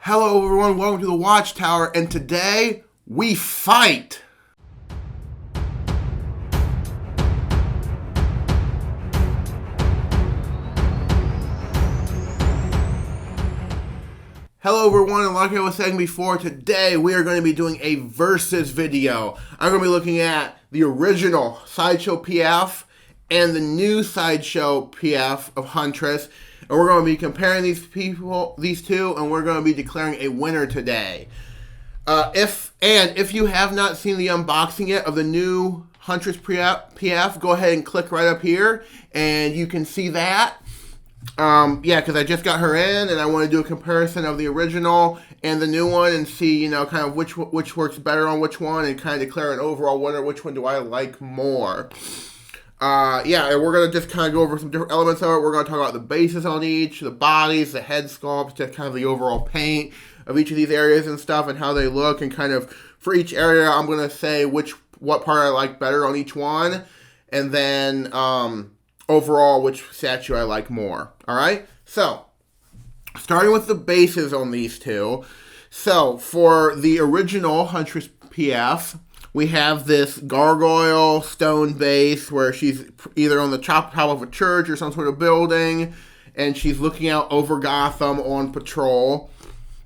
Hello everyone, welcome to the Watchtower, and today we fight! Hello everyone, and like I was saying before, today we are going to be doing a versus video. I'm going to be looking at the original Sideshow PF and the new Sideshow PF of Huntress. And we're going to be comparing these two, and we're going to be declaring a winner today. If you have not seen the unboxing yet of the new Huntress PF, go ahead and click right up here, and you can see that. Because I just got her in, and I want to do a comparison of the original and the new one, and see, kind of which works better on which one, and kind of declare an overall winner. Which one do I like more? And we're going to just kind of go over some different elements of it. We're going to talk about the bases on each, the bodies, the head sculpt, just kind of the overall paint of each of these areas and stuff, and how they look, and kind of for each area, I'm going to say what part I like better on each one, and then overall which statue I like more. Alright, so starting with the bases on these two. So for the original Huntress PF, we have this gargoyle stone base where she's either on the top of a church or some sort of building, and she's looking out over Gotham on patrol.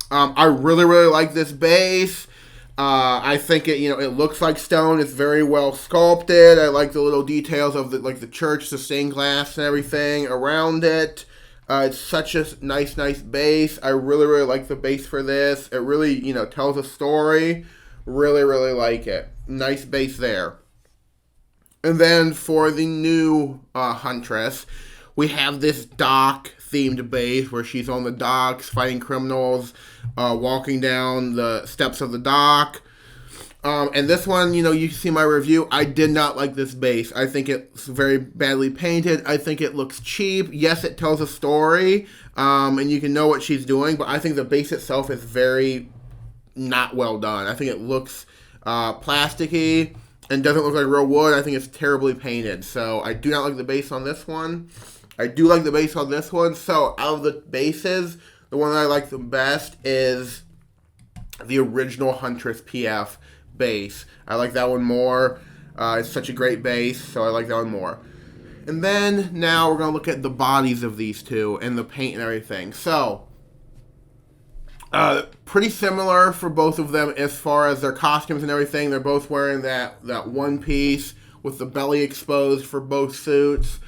I really like this base. I think it looks like stone. It's very well sculpted. I like the little details of the church, the stained glass and everything around it. It's such a nice base. I really like the base for this. It really, tells a story. Really like it. Nice base there. And then for the new Huntress, we have this dock-themed base where she's on the docks fighting criminals, walking down the steps of the dock. And this one, you see my review. I did not like this base. I think it's very badly painted. I think it looks cheap. Yes, it tells a story, and you can know what she's doing, but I think the base itself is very not well done. I think it looks plasticky and doesn't look like real wood. I think it's terribly painted. So I do not like the base on this one. I do like the base on this one. So out of the bases, the one that I like the best is the original Huntress PF base. I like that one more. It's such a great base, so I like that one more. And then now we're going to look at the bodies of these two and the paint and everything. So pretty similar for both of them as far as their costumes and everything. They're both wearing that one piece with the belly exposed for both suits.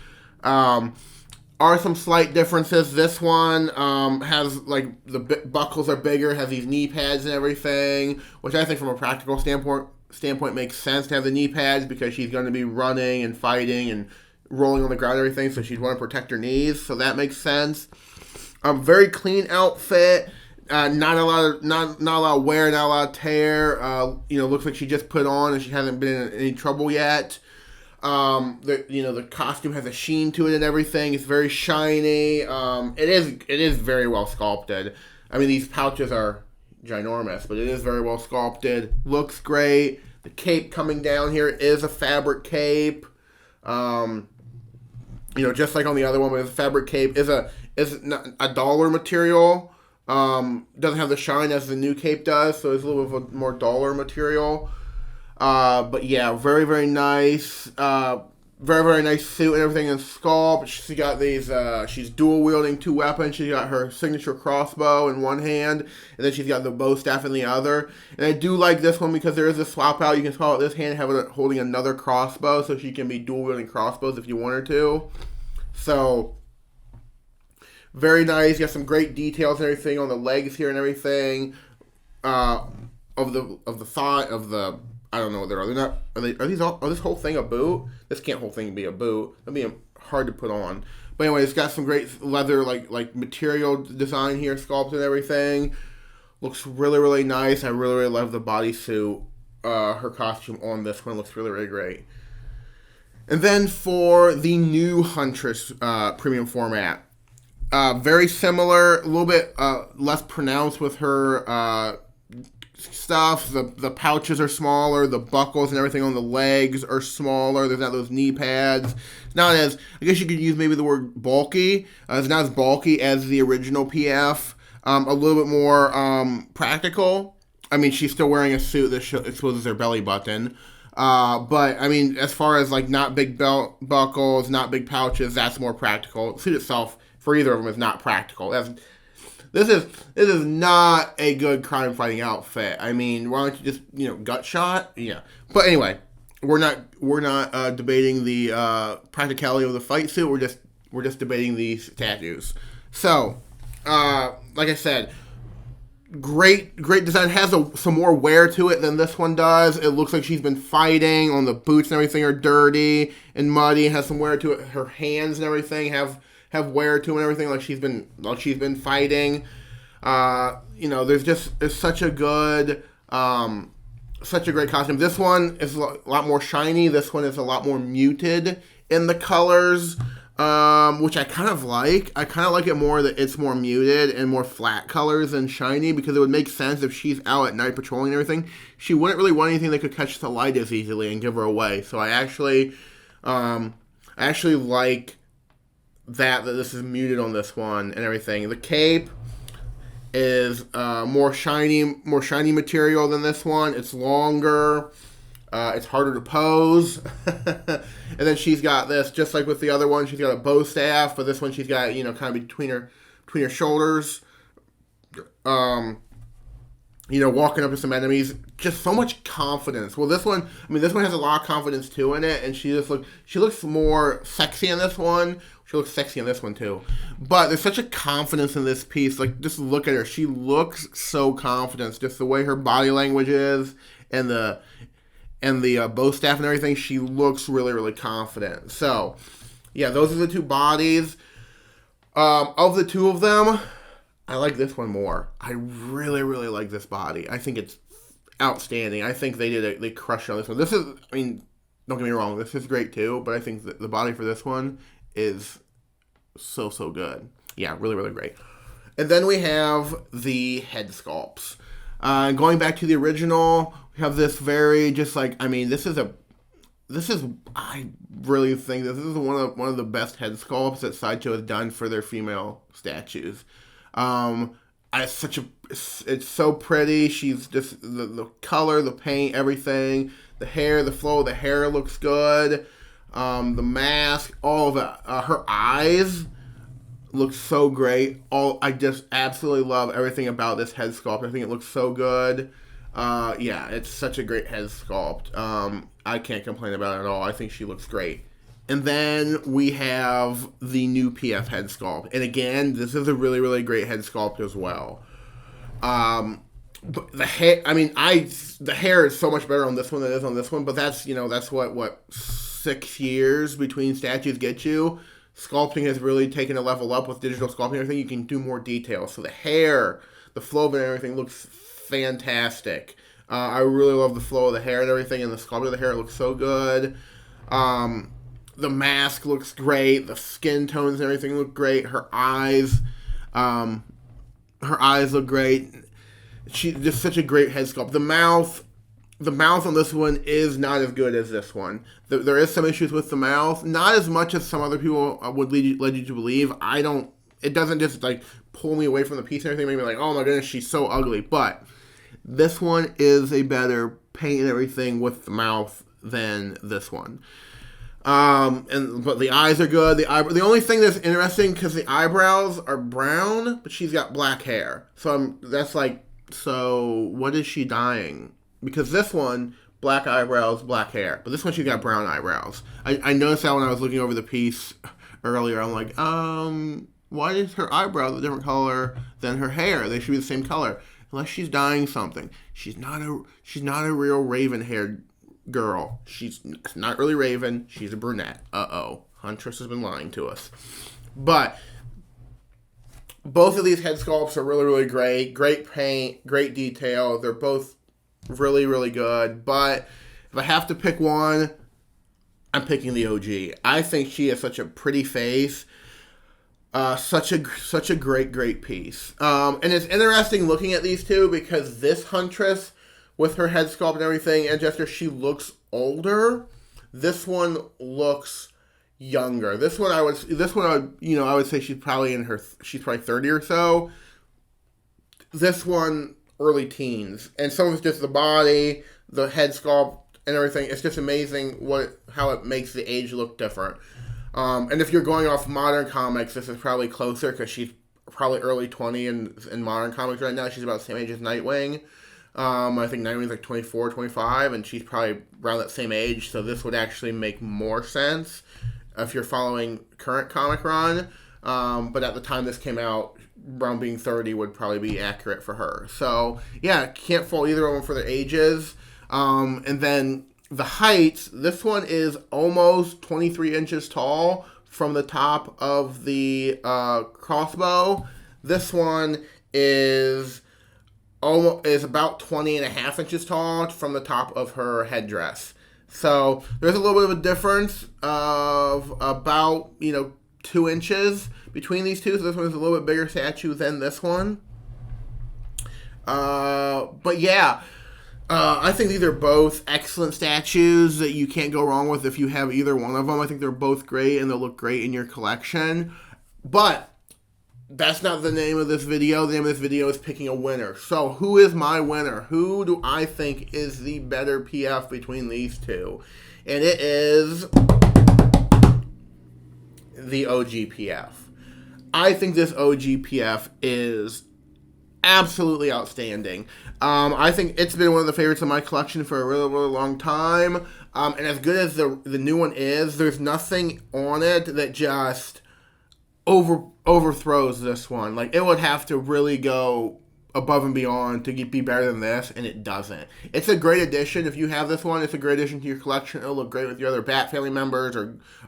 Are some slight differences. This one has, the buckles are bigger, has these knee pads and everything, which I think from a practical standpoint makes sense to have the knee pads, because she's going to be running and fighting and rolling on the ground and everything, so she'd want to protect her knees, so that makes sense. Very clean outfit. Not a lot of wear, not a lot of tear. Looks like she just put on and she hasn't been in any trouble yet. The costume has a sheen to it and everything. It's very shiny. It is very well sculpted. I mean, these pouches are ginormous, but it is very well sculpted. Looks great. The cape coming down here is a fabric cape. Just like on the other one, but the fabric cape is a dollar material. Doesn't have the shine as the new cape does, so it's a little bit of a more dollar material. But yeah, very nice. Very nice suit and everything in sculpt. She got these, she's dual wielding two weapons. She got her signature crossbow in one hand, and then she's got the bow staff in the other. And I do like this one because there is a swap out. You can swap out this hand and have it holding another crossbow, so she can be dual wielding crossbows if you want her to. So very nice. Got some great details and everything on the legs here and everything. Of the thigh of the. I don't know what they're. Are this whole thing a boot? This can't whole thing be a boot. That'd be hard to put on. But anyway, it's got some great leather like material design here, sculpted and everything. Looks really nice. I really love the bodysuit. Her costume on this one looks really great. And then for the new Huntress premium format. Very similar, a little bit less pronounced with her stuff. The pouches are smaller, the buckles and everything on the legs are smaller. There's not those knee pads. It's not as, I guess you could use maybe the word bulky. It's not as bulky as the original PF. A little bit more practical. I mean, she's still wearing a suit that exposes her belly button. But I mean, as far as like not big belt buckles, not big pouches, that's more practical. The suit itself for either of them is not practical. This is not a good crime fighting outfit. I mean, why don't you just gut shot? Yeah. But anyway, we're not debating the practicality of the fight suit. We're just debating these statues. So, like I said, great design. Has some more wear to it than this one does. It looks like she's been fighting. On the boots and everything are dirty and muddy. Has some wear to it. Her hands and everything have wear to them and everything, like she's been fighting. There's such a good such a great costume. This one is a lot more shiny. This one is a lot more muted in the colors. Which I kind of like. I kind of like it more that it's more muted and more flat colors than shiny, because it would make sense if she's out at night patrolling and everything. She wouldn't really want anything that could catch the light as easily and give her away. So I actually like that this is muted on this one and everything. The cape is more shiny material than this one. It's longer. It's harder to pose. And then she's got this, just like with the other one, she's got a bow staff, but this one she's got, kind of between her shoulders. Walking up to some enemies. Just so much confidence. Well, this one has a lot of confidence too in it, and she looks more sexy in this one. She looks sexy in this one too. But there's such a confidence in this piece. Like, just look at her. She looks so confident. Just the way her body language is, and the bow staff and everything, she looks really, really confident. So, yeah, those are the two bodies. Of the two of them, I like this one more. I really, really like this body. I think it's outstanding. I think they crushed on this one. This is, don't get me wrong, this is great too, but I think the body for this one is so good. Yeah, really, really great. And then we have the head sculpts. Going back to the original, we have this very I really think this is one of the best head sculpts that Sideshow has done for their female statues. It's so pretty. She's just the color, the paint, everything, the hair, the flow of the hair looks good. The mask, all of it. Her eyes look so great. I just absolutely love everything about this head sculpt. I think it looks so good. Yeah, it's such a great head sculpt. I can't complain about it at all. I think she looks great. And then we have the new PF head sculpt. And again, this is a really, really great head sculpt as well. But the hair, the hair is so much better on this one than it is on this one. But that's what 6 years between statues get you. Sculpting has really taken a level up with digital sculpting and everything. You can do more detail. So the hair, the flow of it and everything looks fantastic. I really love the flow of the hair and everything, and the sculpting of the hair looks so good. The mask looks great. The skin tones and everything look great. Her eyes look great. She's just such a great head sculpt. The mouth on this one is not as good as this one. There is some issues with the mouth, not as much as some other people would lead you to believe. It doesn't just like pull me away from the piece and everything, make me like, oh my goodness, she's so ugly. But this one is a better paint and everything with the mouth than this one. But the eyes are good. The only thing that's interesting, because the eyebrows are brown, but she's got black hair. So what is she dyeing? Because this one, black eyebrows, black hair. But this one, she's got brown eyebrows. I noticed that when I was looking over the piece earlier. I'm like, why is her eyebrows a different color than her hair? They should be the same color. Unless she's dyeing something. She's not a real raven-haired girl. She's not really raven. She's a brunette. Huntress has been lying to us. But both of these head sculpts are really, really great. Great paint, great detail. They're both really, really good. But if I have to pick one, I'm picking the OG. I think she has such a pretty face. Such a great piece. And it's interesting looking at these two, because this Huntress with her head sculpt and everything and gesture, she looks older. This one looks younger. I would say she's probably 30 or so. This one, early teens. And some of it's just the body, the head sculpt, and everything. It's just amazing how it makes the age look different. And if you're going off modern comics, this is probably closer because she's probably early 20 in modern comics right now. She's about the same age as Nightwing. I think Nightwing's like 24, 25, and she's probably around that same age. So this would actually make more sense if you're following current comic run. But at the time this came out, around being 30 would probably be accurate for her. So yeah, can't fault either of them for their ages. And then the height, this one is almost 23 inches tall from the top of the crossbow. This one is about 20 and a half inches tall from the top of her headdress. So there's a little bit of a difference of about, 2 inches between these two. So this one's a little bit bigger statue than this one. But yeah, I think these are both excellent statues that you can't go wrong with if you have either one of them. I think they're both great and they'll look great in your collection. But that's not the name of this video. The name of this video is picking a winner. So who is my winner? Who do I think is the better PF between these two? And it is the OG PF. I think this OG PF is absolutely outstanding. I think it's been one of the favorites of my collection for a really, really long time. And as good as the new one is, there's nothing on it that just overthrows this one. Like, it would have to really go above and beyond to be better than this, and it doesn't. It's a great addition. If you have this one, it's a great addition to your collection. It'll look great with your other Bat family members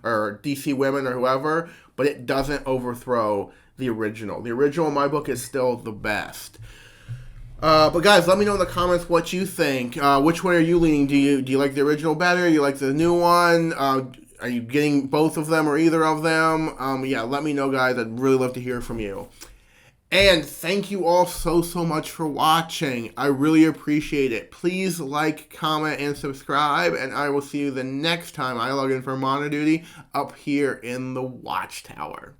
or DC women or whoever, but it doesn't overthrow the original. The original, in my book, is still the best. But guys, let me know in the comments what you think. Which one are you leaning? Do you like the original better? You like the new one? Are you getting both of them or either of them? Yeah, let me know, guys. I'd really love to hear from you. And thank you all so much for watching. I really appreciate it. Please like, comment, and subscribe. And I will see you the next time I log in for Monitor Duty up here in the Watchtower.